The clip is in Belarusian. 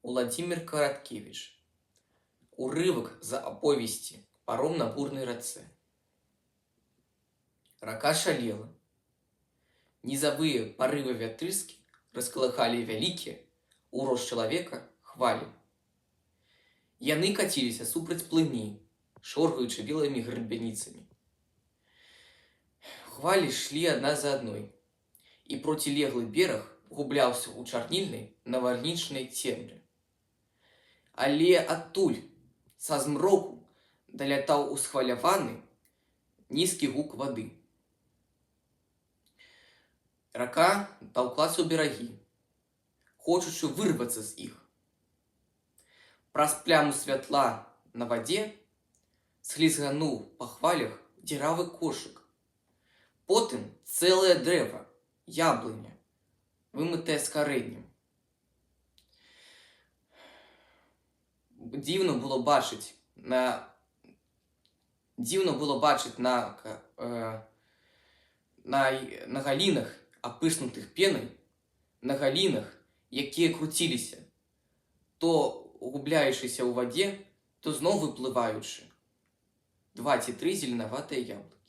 Владимир Короткевич. Урывок за оповести «Паром на бурной раце». Рака шалела. Низовые порывы вятрыски расколыхали вялікія, урост чалавека хвалі. Яны каціліся супраць плыні, шоргаючы белымі грабяніцамі. Хвалі шлі адна за адной, і процілеглы бераг губляўся ў чарнільнай навальнічнай цемры. Але адтуль, са змроку, далятаў усхваляваны нізкі гук вады. Рака таўклася ў берагі, хочучы вырвацца з іх. Праз пляму святла на вадзе схлізгануў па хвалях дзіравы кошык. Потым цэлае дрэва, яблыня, вымытае з карэннем. Дзіўна было бачыць на галінах, апыснутых пенай, на галінах, якія круціліся, то губляючыся ў вадзе, то зноў выплываючы, 2 ці 3 зеленаватыя яблыкі.